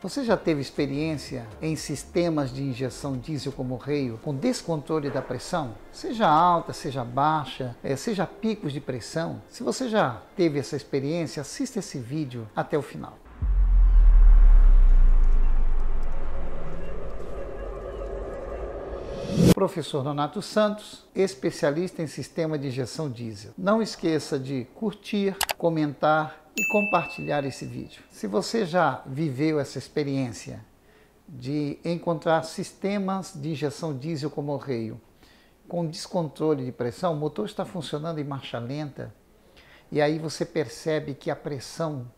Você já teve experiência em sistemas de injeção diesel como Reio com descontrole da pressão? Seja alta, seja baixa, seja picos de pressão. Se você já teve essa experiência, assista esse vídeo até o final. Professor Nonato Santos, especialista em sistema de injeção diesel. Não esqueça de curtir, comentar e compartilhar esse vídeo. Se você já viveu essa experiência de encontrar sistemas de injeção diesel como o Reio com descontrole de pressão, o motor está funcionando em marcha lenta e aí você percebe que a pressão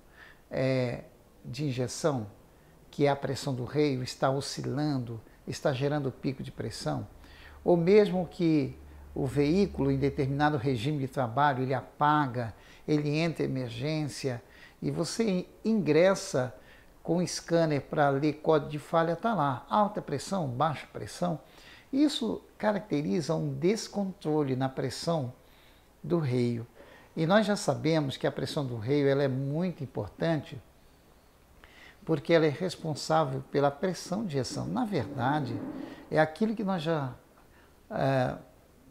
de injeção, que é a pressão do Reio, está oscilando, está gerando pico de pressão, ou mesmo que o veículo em determinado regime de trabalho, ele apaga, ele entra em emergência e você ingressa com o scanner para ler código de falha, está lá, alta pressão, baixa pressão. Isso caracteriza um descontrole na pressão do Reio. E nós já sabemos que a pressão do Reio ela é muito importante porque ela é responsável pela pressão de injeção. Na verdade, é aquilo que nós já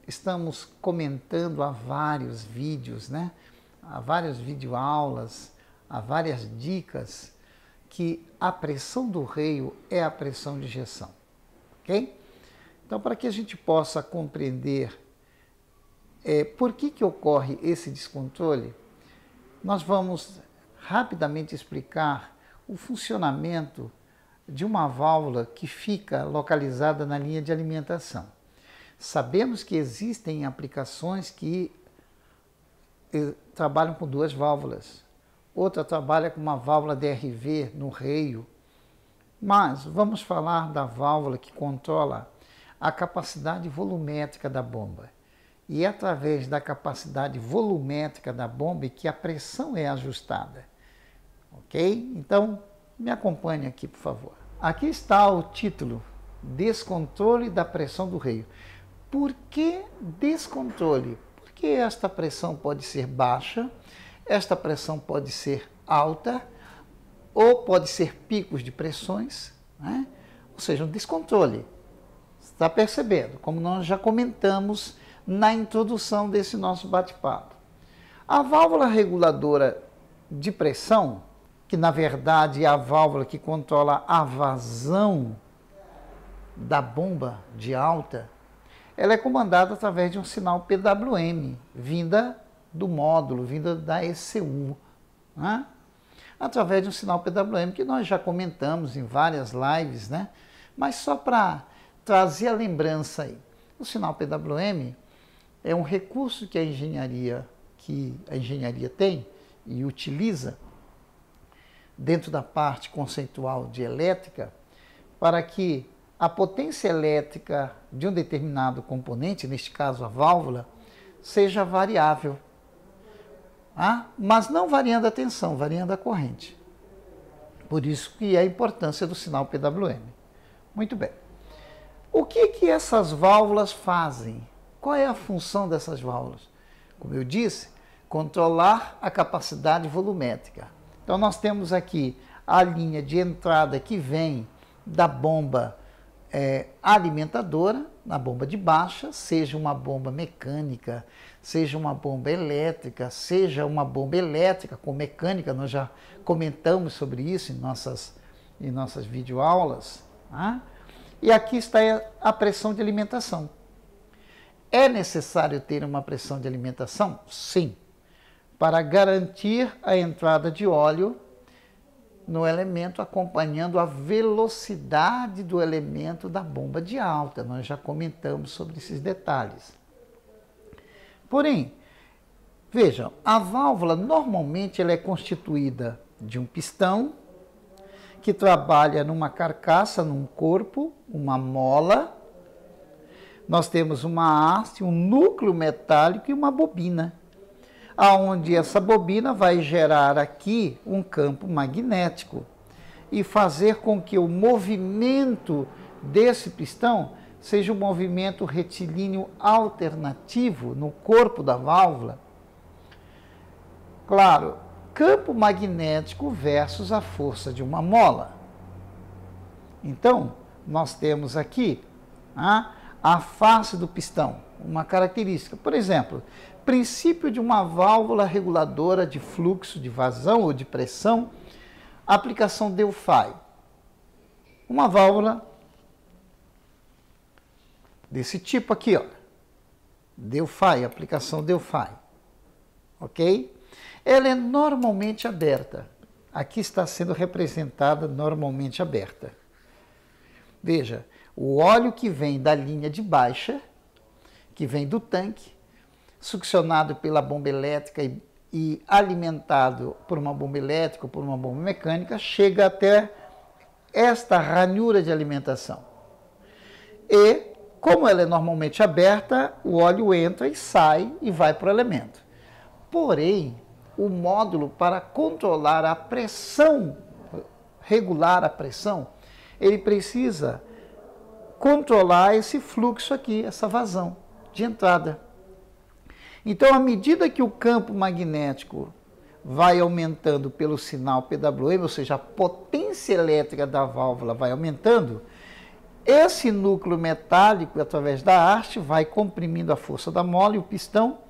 estamos comentando há vários vídeos, né? Há várias videoaulas, há várias dicas, que a pressão do Reio é a pressão de injeção, ok? Então, para que a gente possa compreender por que ocorre esse descontrole, nós vamos rapidamente explicar o funcionamento de uma válvula que fica localizada na linha de alimentação. Sabemos que existem aplicações que trabalham com duas válvulas, outra trabalha com uma válvula DRV no Reio, mas vamos falar da válvula que controla a capacidade volumétrica da bomba. E é através da capacidade volumétrica da bomba que a pressão é ajustada. Ok? Então, me acompanhe aqui, por favor. Aqui está o título, Descontrole da pressão do Reio. Por que descontrole? Porque esta pressão pode ser baixa, esta pressão pode ser alta, ou pode ser picos de pressões, né? Ou seja, um descontrole. Está percebendo? Como nós já comentamos na introdução desse nosso bate-papo. A válvula reguladora de pressão, que na verdade é a válvula que controla a vazão da bomba de alta, ela é comandada através de um sinal PWM, vinda do módulo, vinda da ECU, né? Através de um sinal PWM que nós já comentamos em várias lives, né? Mas só para trazer a lembrança aí. O sinal PWM é um recurso que a engenharia tem e utiliza dentro da parte conceitual de elétrica para que a potência elétrica de um determinado componente, neste caso a válvula, seja variável, mas não variando a tensão, variando a corrente. Por isso que é a importância do sinal PWM. Muito bem. O que essas válvulas fazem? Qual é a função dessas válvulas? Como eu disse, controlar a capacidade volumétrica. Então nós temos aqui a linha de entrada que vem da bomba alimentadora, na bomba de baixa, seja uma bomba mecânica, seja uma bomba elétrica, seja uma bomba elétrica com mecânica, nós já comentamos sobre isso em nossas videoaulas. E aqui está a pressão de alimentação. É necessário ter uma pressão de alimentação? Sim, para garantir a entrada de óleo no elemento, acompanhando a velocidade do elemento da bomba de alta. Nós já comentamos sobre esses detalhes. Porém, vejam, a válvula normalmente ela é constituída de um pistão que trabalha numa carcaça, num corpo, uma mola. Nós temos uma haste, um núcleo metálico e uma bobina, aonde essa bobina vai gerar aqui um campo magnético e fazer com que o movimento desse pistão seja um movimento retilíneo alternativo no corpo da válvula. Claro, campo magnético versus a força de uma mola. Então, nós temos aqui a face do pistão, uma característica. Por exemplo, princípio de uma válvula reguladora de fluxo, de vazão ou de pressão, aplicação Delphi. Uma válvula desse tipo aqui, ó. Delphi, aplicação Delphi. Ok? Ela é normalmente aberta. Aqui está sendo representada normalmente aberta. Veja, o óleo que vem da linha de baixa, que vem do tanque, succionado pela bomba elétrica e alimentado por uma bomba elétrica ou por uma bomba mecânica, chega até esta ranhura de alimentação. E, como ela é normalmente aberta, o óleo entra e sai e vai para o elemento. Porém, o módulo para controlar a pressão, regular a pressão, ele precisa controlar esse fluxo aqui, essa vazão de entrada. Então, à medida que o campo magnético vai aumentando pelo sinal PWM, ou seja, a potência elétrica da válvula vai aumentando, esse núcleo metálico, através da haste, vai comprimindo a força da mola e o pistão.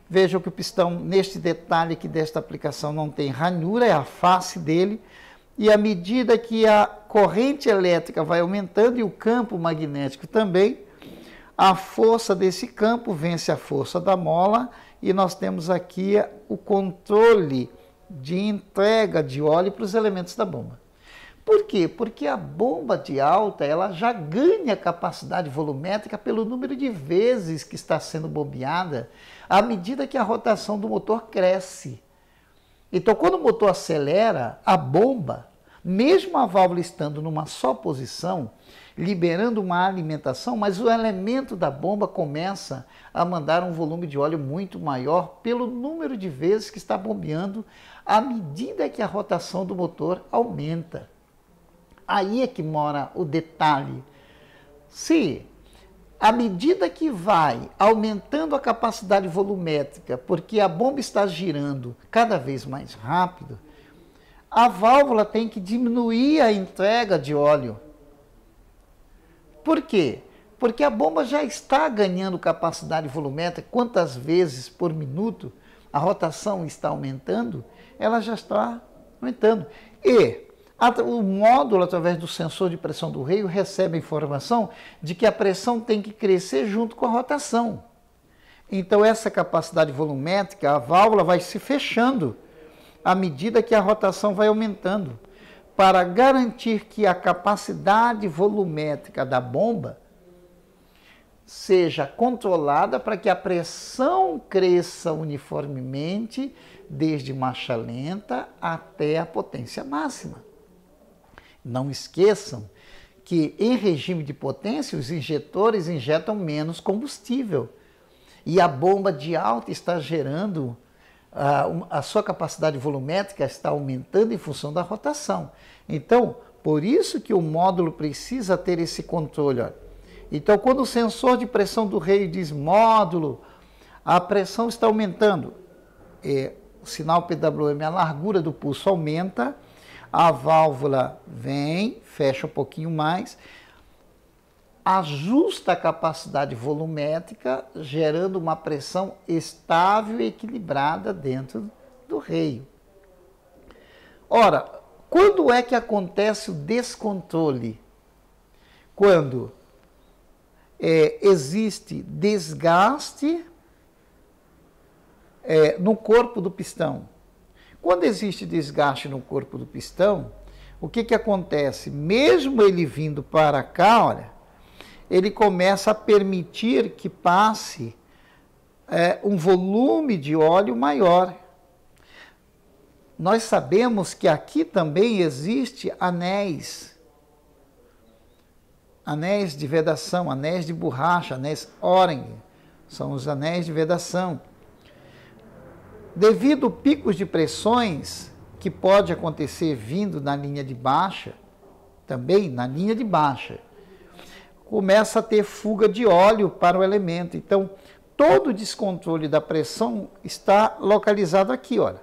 Vejam que o pistão, neste detalhe aqui desta aplicação, não tem ranhura, é a face dele. E à medida que a corrente elétrica vai aumentando e o campo magnético também, a força desse campo vence a força da mola e nós temos aqui o controle de entrega de óleo para os elementos da bomba. Por quê? Porque a bomba de alta ela já ganha capacidade volumétrica pelo número de vezes que está sendo bombeada à medida que a rotação do motor cresce. Então, quando o motor acelera, a bomba, mesmo a válvula estando numa só posição, liberando uma alimentação, mas o elemento da bomba começa a mandar um volume de óleo muito maior pelo número de vezes que está bombeando à medida que a rotação do motor aumenta. Aí é que mora o detalhe. Se à medida que vai aumentando a capacidade volumétrica, porque a bomba está girando cada vez mais rápido, a válvula tem que diminuir a entrega de óleo. Por quê? Porque a bomba já está ganhando capacidade volumétrica. Quantas vezes por minuto a rotação está aumentando, ela já está aumentando. E o módulo, através do sensor de pressão do reio, recebe a informação de que a pressão tem que crescer junto com a rotação. Então, essa capacidade volumétrica, a válvula vai se fechando à medida que a rotação vai aumentando, para garantir que a capacidade volumétrica da bomba seja controlada para que a pressão cresça uniformemente, desde marcha lenta até a potência máxima. Não esqueçam que em regime de potência os injetores injetam menos combustível e a bomba de alta está gerando, a sua capacidade volumétrica está aumentando em função da rotação. Então, por isso que o módulo precisa ter esse controle. Olha. Então, quando o sensor de pressão do reio diz módulo, a pressão está aumentando, o sinal PWM, a largura do pulso aumenta, a válvula vem, fecha um pouquinho mais, ajusta a capacidade volumétrica, gerando uma pressão estável e equilibrada dentro do reio. Ora, quando é que acontece o descontrole? Quando existe desgaste no corpo do pistão. Quando existe desgaste no corpo do pistão, o que acontece? Mesmo ele vindo para cá, olha, ele começa a permitir que passe um volume de óleo maior. Nós sabemos que aqui também existe anéis de vedação, anéis de borracha, anéis O-ring, são os anéis de vedação. Devido a picos de pressões que pode acontecer vindo na linha de baixa, também na linha de baixa, começa a ter fuga de óleo para o elemento. Então, todo o descontrole da pressão está localizado aqui, olha.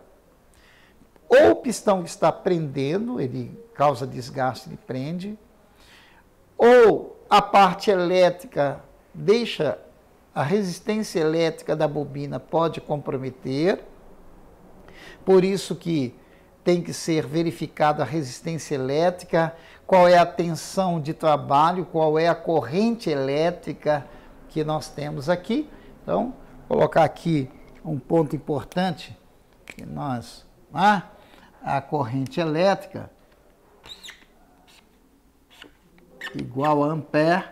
Ou o pistão está prendendo, ele causa desgaste, ele prende, ou a parte elétrica deixa, a resistência elétrica da bobina pode comprometer, por isso que tem que ser verificada a resistência elétrica, qual é a tensão de trabalho, qual é a corrente elétrica que nós temos aqui. Então, vou colocar aqui um ponto importante, que nós, a corrente elétrica igual a ampere.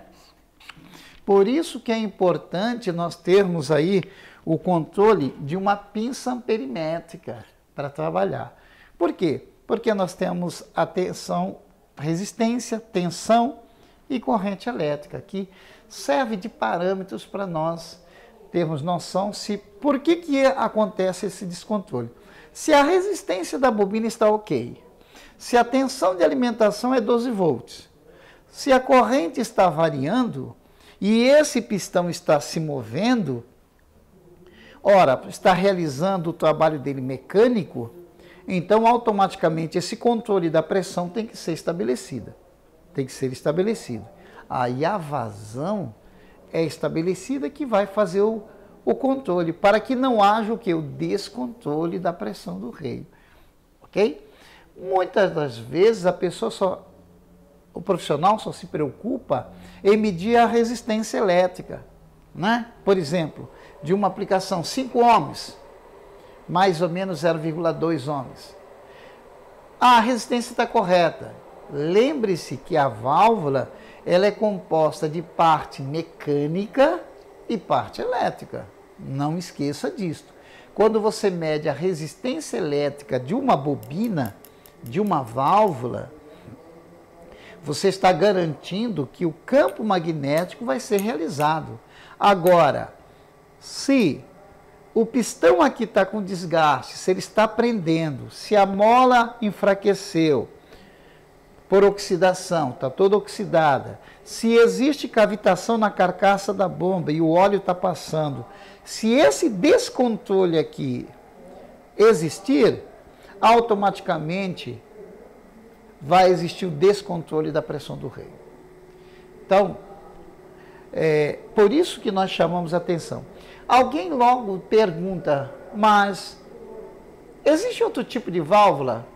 Por isso que é importante nós termos aí o controle de uma pinça amperimétrica para trabalhar. Por quê? Porque nós temos a tensão, resistência, tensão e corrente elétrica, que serve de parâmetros para nós termos noção se por que acontece esse descontrole. Se a resistência da bobina está ok, se a tensão de alimentação é 12 volts, se a corrente está variando e esse pistão está se movendo, ora, está realizando o trabalho dele mecânico, então automaticamente esse controle da pressão tem que ser estabelecido. Tem que ser estabelecido. Aí a vazão é estabelecida que vai fazer o controle, para que não haja o que? O descontrole da pressão do reio. Ok? Muitas das vezes o profissional só se preocupa em medir a resistência elétrica, né? Por exemplo, de uma aplicação 5 ohms, mais ou menos 0,2 ohms. A resistência está correta. Lembre-se que a válvula ela é composta de parte mecânica e parte elétrica. Não esqueça disso. Quando você mede a resistência elétrica de uma bobina, de uma válvula, você está garantindo que o campo magnético vai ser realizado. Agora, se o pistão aqui está com desgaste, se ele está prendendo, se a mola enfraqueceu por oxidação, está toda oxidada, se existe cavitação na carcaça da bomba e o óleo está passando, se esse descontrole aqui existir, automaticamente vai existir o descontrole da pressão do reio. Então, por isso que nós chamamos a atenção. Alguém logo pergunta, mas existe outro tipo de válvula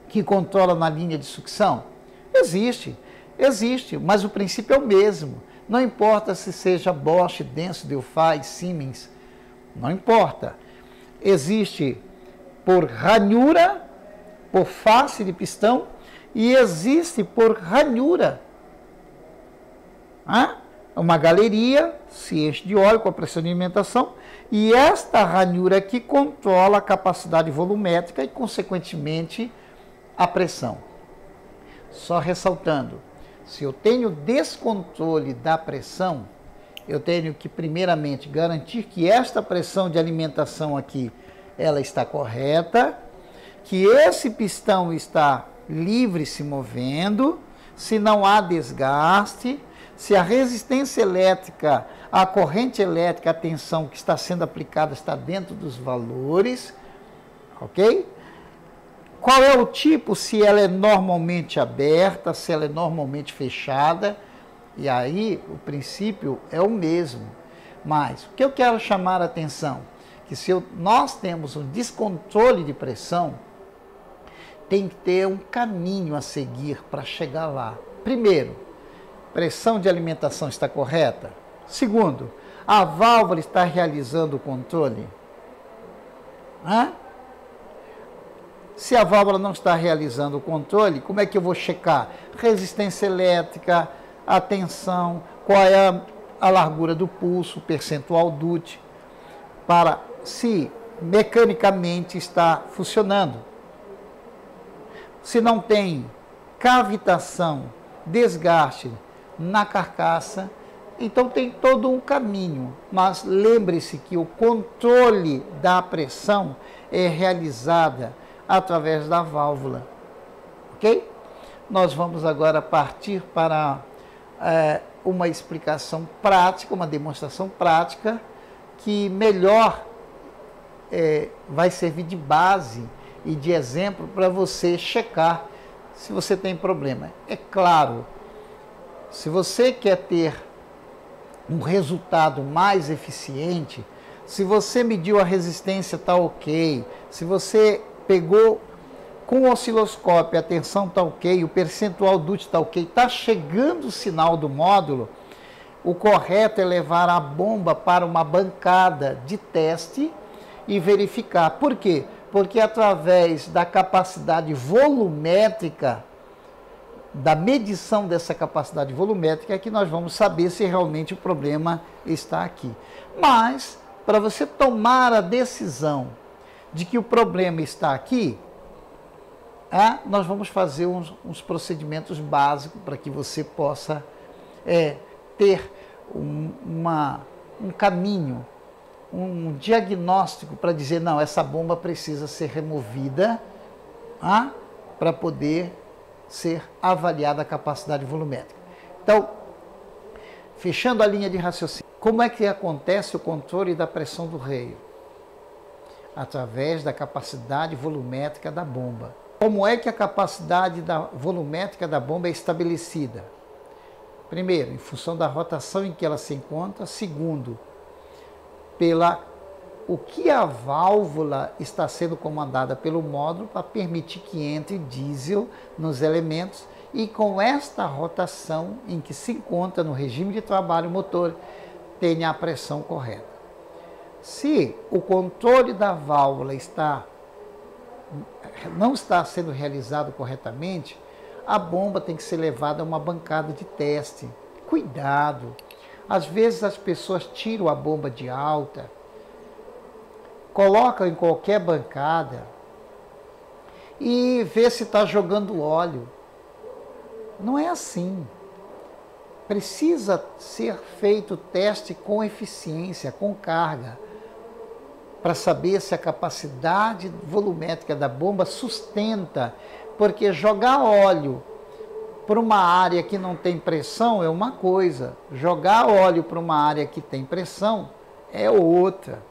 que controla na linha de sucção? Existe, mas o princípio é o mesmo. Não importa se seja Bosch, Denso, Delphi, Siemens, não importa. Existe por ranhura, por face de pistão, e existe por ranhura. Uma galeria se enche de óleo com a pressão de alimentação, e esta ranhura aqui controla a capacidade volumétrica e, consequentemente, a pressão. Só ressaltando, se eu tenho descontrole da pressão, eu tenho que, primeiramente, garantir que esta pressão de alimentação aqui, ela está correta, que esse pistão está livre se movendo, se não há desgaste, se a resistência elétrica, a corrente elétrica, a tensão que está sendo aplicada está dentro dos valores, ok? Qual é o tipo, se ela é normalmente aberta, se ela é normalmente fechada, e aí o princípio é o mesmo. Mas o que eu quero chamar a atenção, que se nós temos um descontrole de pressão, tem que ter um caminho a seguir para chegar lá. Primeiro, pressão de alimentação está correta? Segundo, a válvula está realizando o controle? Se a válvula não está realizando o controle, como é que eu vou checar? Resistência elétrica, a tensão, qual é a largura do pulso, percentual DUT, para se mecanicamente está funcionando. Se não tem cavitação, desgaste na carcaça, então tem todo um caminho. Mas lembre-se que o controle da pressão é realizada através da válvula. Ok? Nós vamos agora partir para uma explicação prática, uma demonstração prática, que melhor vai servir de base e de exemplo para você checar se você tem problema. É claro, Se você quer ter um resultado mais eficiente, se você mediu a resistência, está ok. Se você pegou com o osciloscópio, a tensão está ok, o percentual DUT está ok, está chegando o sinal do módulo, o correto é levar a bomba para uma bancada de teste e verificar. Por quê? Porque através da capacidade volumétrica, da medição dessa capacidade volumétrica, é que nós vamos saber se realmente o problema está aqui. Mas, para você tomar a decisão de que o problema está aqui, nós vamos fazer uns procedimentos básicos para que você possa ter um caminho, um diagnóstico para dizer, não, essa bomba precisa ser removida para poder ser avaliada a capacidade volumétrica. Então, fechando a linha de raciocínio, como é que acontece o controle da pressão do reio? Através da capacidade volumétrica da bomba. Como é que a capacidade volumétrica da bomba é estabelecida? Primeiro, em função da rotação em que ela se encontra. Segundo, o que a válvula está sendo comandada pelo módulo para permitir que entre diesel nos elementos e com esta rotação em que se encontra no regime de trabalho o motor tenha a pressão correta. Se o controle da válvula não está sendo realizado corretamente, a bomba tem que ser levada a uma bancada de teste. Cuidado! Às vezes as pessoas tiram a bomba de alta, colocam em qualquer bancada e vê se está jogando óleo. Não é assim. Precisa ser feito teste com eficiência, com carga, para saber se a capacidade volumétrica da bomba sustenta, porque jogar óleo para uma área que não tem pressão é uma coisa, jogar óleo para uma área que tem pressão é outra.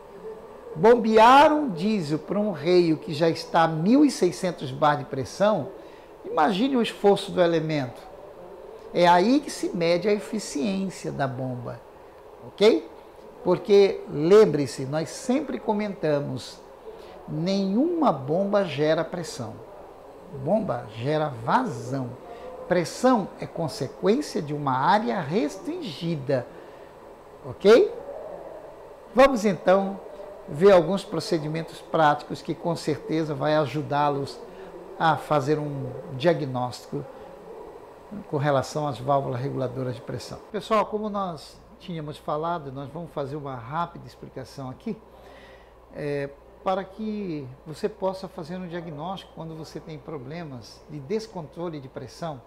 Bombear um diesel para um reio que já está a 1.600 bar de pressão, imagine o esforço do elemento. É aí que se mede a eficiência da bomba, ok? Porque, lembre-se, nós sempre comentamos, nenhuma bomba gera pressão. Bomba gera vazão. Pressão é consequência de uma área restringida, ok? Vamos então ver alguns procedimentos práticos que com certeza vai ajudá-los a fazer um diagnóstico com relação às válvulas reguladoras de pressão. Pessoal, como nós tínhamos falado, nós vamos fazer uma rápida explicação aqui, para que você possa fazer um diagnóstico quando você tem problemas de descontrole de pressão,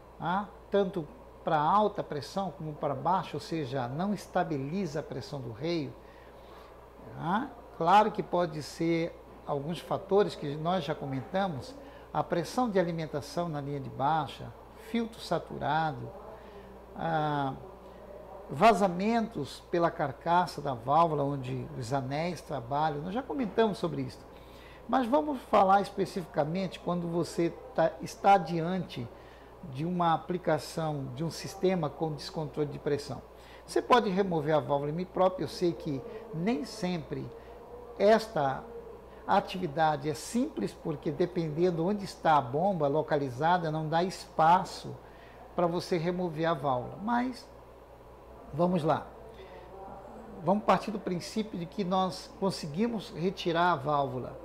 tanto para alta pressão como para baixa, ou seja, não estabiliza a pressão do reio. Claro que pode ser alguns fatores que nós já comentamos, a pressão de alimentação na linha de baixa, filtro saturado, vazamentos pela carcaça da válvula, onde os anéis trabalham, nós já comentamos sobre isso. Mas vamos falar especificamente quando você está diante de uma aplicação de um sistema com descontrole de pressão. Você pode remover a válvula própria, eu sei que nem sempre esta atividade é simples, porque dependendo onde está a bomba localizada, não dá espaço para você remover a válvula. Mas, vamos lá. Vamos partir do princípio de que nós conseguimos retirar a válvula.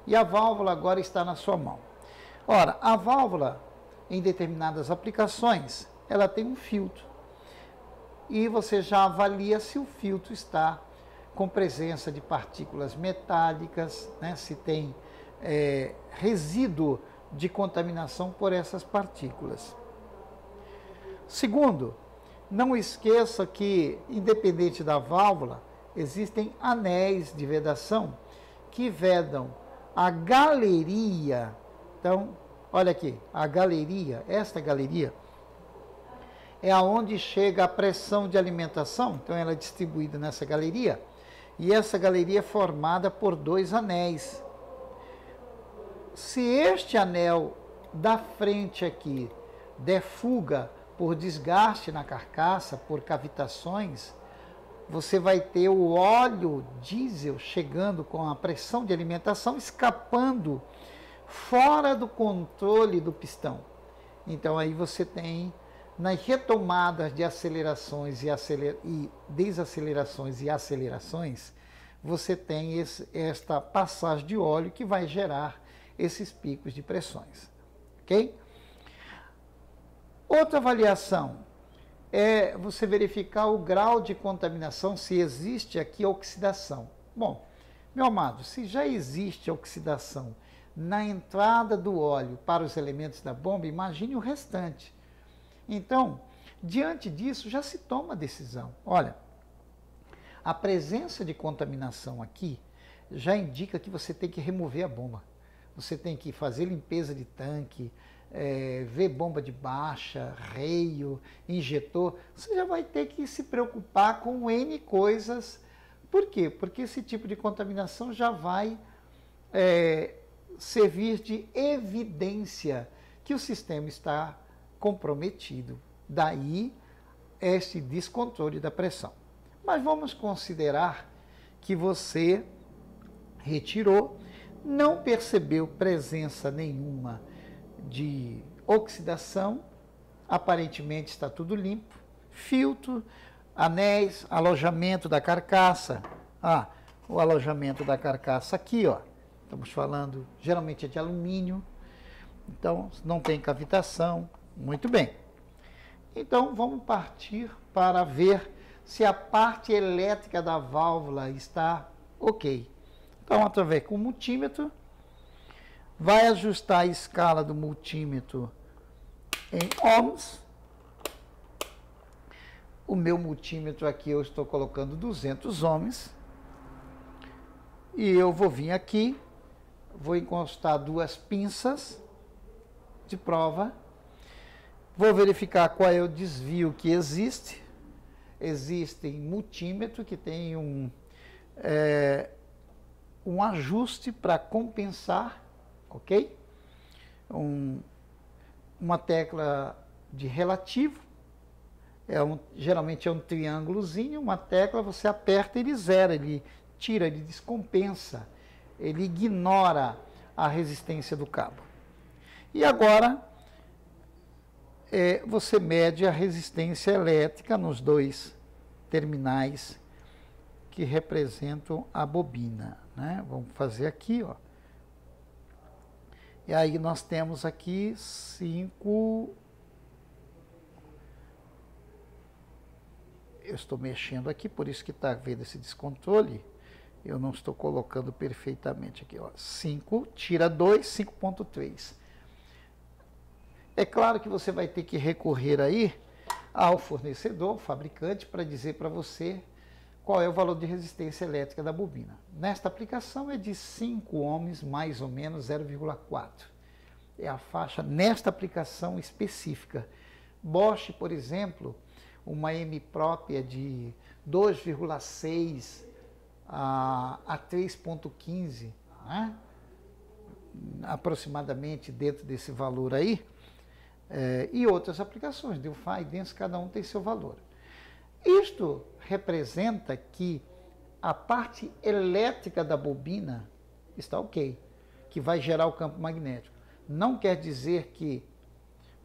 E a válvula agora está na sua mão. Ora, a válvula, em determinadas aplicações, ela tem um filtro. E você já avalia se o filtro está com presença de partículas metálicas, se tem resíduo de contaminação por essas partículas. Segundo, não esqueça que, independente da válvula, existem anéis de vedação que vedam a galeria. Então, olha aqui, a galeria, esta galeria, é aonde chega a pressão de alimentação, então ela é distribuída nessa galeria, e essa galeria é formada por dois anéis. Se este anel da frente aqui der fuga por desgaste na carcaça, por cavitações, você vai ter o óleo diesel chegando com a pressão de alimentação, escapando fora do controle do pistão. Então aí você tem, nas retomadas de acelerações e desacelerações e acelerações, você tem esta passagem de óleo que vai gerar esses picos de pressões. Ok? Outra avaliação é você verificar o grau de contaminação, se existe aqui oxidação. Bom, meu amado, se já existe oxidação na entrada do óleo para os elementos da bomba, imagine o restante. Então, diante disso, já se toma a decisão. Olha, a presença de contaminação aqui já indica que você tem que remover a bomba. Você tem que fazer limpeza de tanque, ver bomba de baixa, reio, injetor. Você já vai ter que se preocupar com N coisas. Por quê? Porque esse tipo de contaminação já vai servir de evidência que o sistema está comprometido. Daí este descontrole da pressão. Mas vamos considerar que você retirou, não percebeu presença nenhuma de oxidação, aparentemente está tudo limpo, filtro, anéis, alojamento da carcaça. O alojamento da carcaça aqui, ó, estamos falando, geralmente é de alumínio, então não tem cavitação. Muito bem. Então vamos partir para ver se a parte elétrica da válvula está ok. Então, através com o multímetro, vai ajustar a escala do multímetro em ohms. O meu multímetro aqui eu estou colocando 200 ohms. E eu vou vir aqui, vou encostar duas pinças de prova. Vou verificar qual é o desvio que existe. Existe multímetro que tem um ajuste para compensar, ok? Uma tecla de relativo, geralmente é um triângulozinho, uma tecla você aperta e ele zera, ele tira, ele descompensa, ele ignora a resistência do cabo. E agora você mede a resistência elétrica nos dois terminais que representam a bobina, né? Vamos fazer aqui, ó. E aí nós temos aqui 5. Eu estou mexendo aqui, por isso que está vendo esse descontrole. Eu não estou colocando perfeitamente aqui, ó. 5, tira 2, 5,3. É claro que você vai ter que recorrer aí ao fornecedor, fabricante, para dizer para você qual é o valor de resistência elétrica da bobina. Nesta aplicação é de 5 ohms, mais ou menos 0,4. É a faixa nesta aplicação específica. Bosch, por exemplo, uma M-própria de 2,6 a 3,15, né? Aproximadamente dentro desse valor aí, e outras aplicações, Delphi, Denso, cada um tem seu valor. Isto representa que a parte elétrica da bobina está ok, que vai gerar o campo magnético. Não quer dizer que,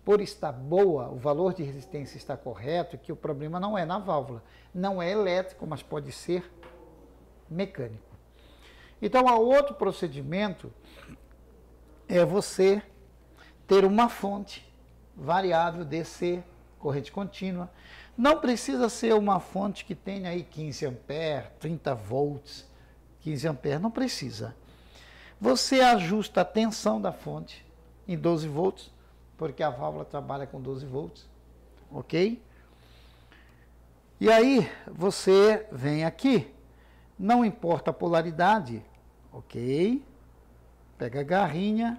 por estar boa, o valor de resistência está correto, que o problema não é na válvula. Não é elétrico, mas pode ser mecânico. Então, há outro procedimento, é você ter uma fonte variável DC, corrente contínua. Não precisa ser uma fonte que tenha aí 15 amperes, 30 volts, 15 amperes, não precisa. Você ajusta a tensão da fonte em 12 volts, porque a válvula trabalha com 12 volts, ok? E aí você vem aqui, não importa a polaridade, ok? Pega a garrinha,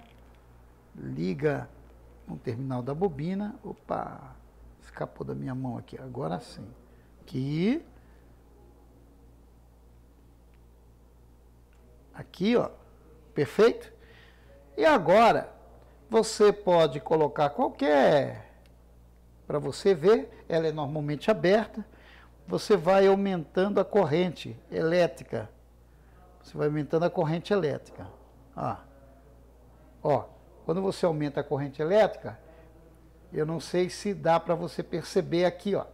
liga no terminal da bobina, opa, escapou da minha mão aqui, agora sim. Aqui, ó, perfeito? E agora, você pode colocar qualquer para você ver, ela é normalmente aberta. Você vai aumentando a corrente elétrica. Você vai aumentando a corrente elétrica. Ó, quando você aumenta a corrente elétrica, eu não sei se dá para você perceber aqui, ó.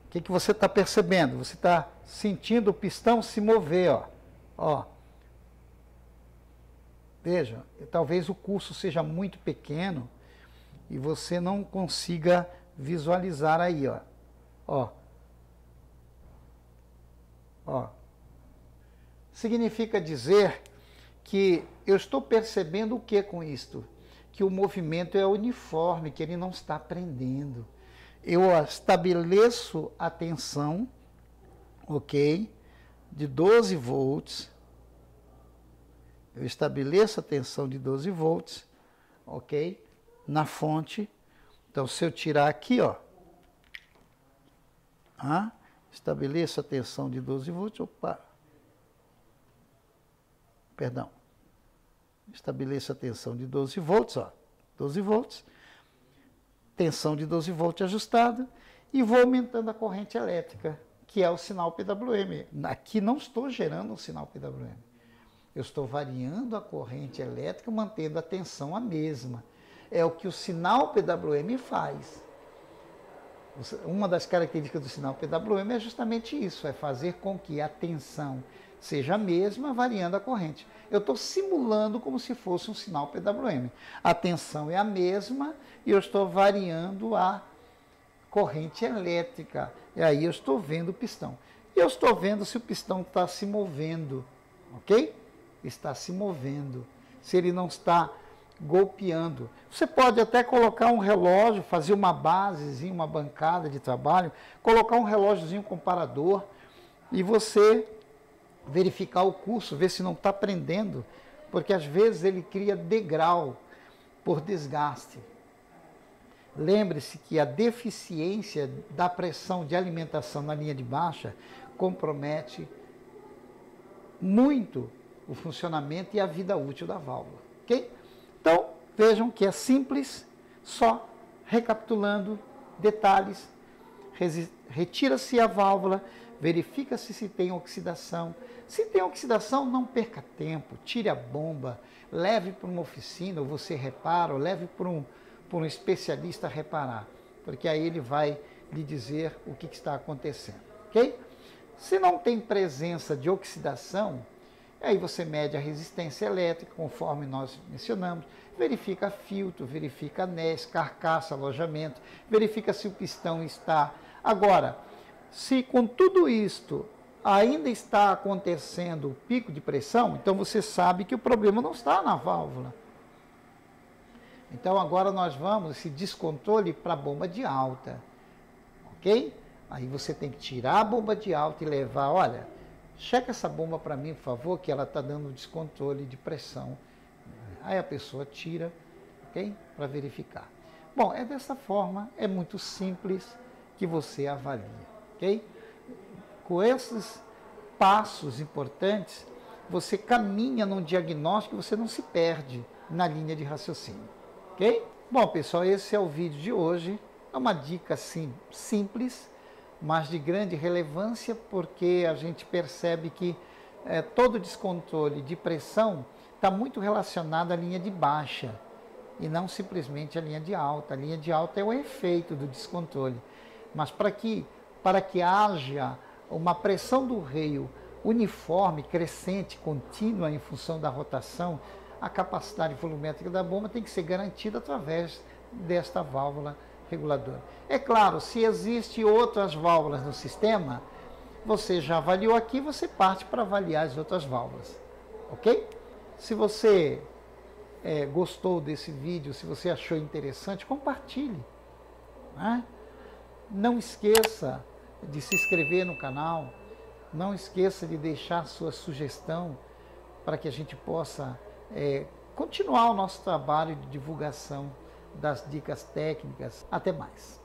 O que você está percebendo? Você está sentindo o pistão se mover, ó. Veja, talvez o curso seja muito pequeno e você não consiga visualizar aí, ó. Significa dizer que eu estou percebendo o que com isto? Que o movimento é uniforme, que ele não está prendendo. Eu estabeleço a tensão, ok, de 12 volts. Eu estabeleço a tensão de 12 volts, ok, na fonte. Então, se eu tirar aqui, ó, estabeleço a tensão de 12 volts, estabeleço a tensão de 12 volts, 12 volts, tensão de 12 volts ajustada, e vou aumentando a corrente elétrica, que é o sinal PWM. Aqui não estou gerando um sinal PWM. Eu estou variando a corrente elétrica, mantendo a tensão a mesma. É o que o sinal PWM faz. Uma das características do sinal PWM é justamente isso, é fazer com que a tensão seja a mesma, variando a corrente. Eu estou simulando como se fosse um sinal PWM. A tensão é a mesma e eu estou variando a corrente elétrica. E aí eu estou vendo o pistão. E eu estou vendo se o pistão está se movendo, ok? Está se movendo. Se ele não está golpeando. Você pode até colocar um relógio, fazer uma basezinha, uma bancada de trabalho, colocar um relógiozinho comparador e você verificar o curso, ver se não está prendendo, porque às vezes ele cria degrau por desgaste. Lembre-se que a deficiência da pressão de alimentação na linha de baixa compromete muito o funcionamento e a vida útil da válvula, ok? Então, vejam que é simples, só recapitulando detalhes, retira-se a válvula, verifica-se se tem oxidação. Se tem oxidação, não perca tempo, tire a bomba, leve para uma oficina, ou você repara, ou leve para um especialista reparar, porque aí ele vai lhe dizer o que está acontecendo, ok? Se não tem presença de oxidação, aí você mede a resistência elétrica, conforme nós mencionamos, verifica filtro, verifica anéis, carcaça, alojamento, verifica se o pistão está. Agora, se com tudo isto ainda está acontecendo o pico de pressão, então você sabe que o problema não está na válvula. Então agora nós vamos esse descontrole para a bomba de alta, ok? Aí você tem que tirar a bomba de alta e levar, olha, checa essa bomba para mim, por favor, que ela está dando descontrole de pressão. Aí a pessoa tira, ok? Para verificar. Bom, é dessa forma, é muito simples que você avalia, ok? Com esses passos importantes, você caminha num diagnóstico e você não se perde na linha de raciocínio, ok? Bom, pessoal, esse é o vídeo de hoje. É uma dica, assim, simples, mas de grande relevância, porque a gente percebe que todo descontrole de pressão está muito relacionado à linha de baixa e não simplesmente à linha de alta. A linha de alta é o efeito do descontrole, mas para que haja uma pressão do reio uniforme, crescente, contínua em função da rotação, a capacidade volumétrica da bomba tem que ser garantida através desta válvula reguladora. É claro, se existem outras válvulas no sistema, você já avaliou aqui, você parte para avaliar as outras válvulas, ok? Se você gostou desse vídeo, se você achou interessante, compartilhe, né? Não esqueça de se inscrever no canal, não esqueça de deixar sua sugestão para que a gente possa continuar o nosso trabalho de divulgação das dicas técnicas. Até mais!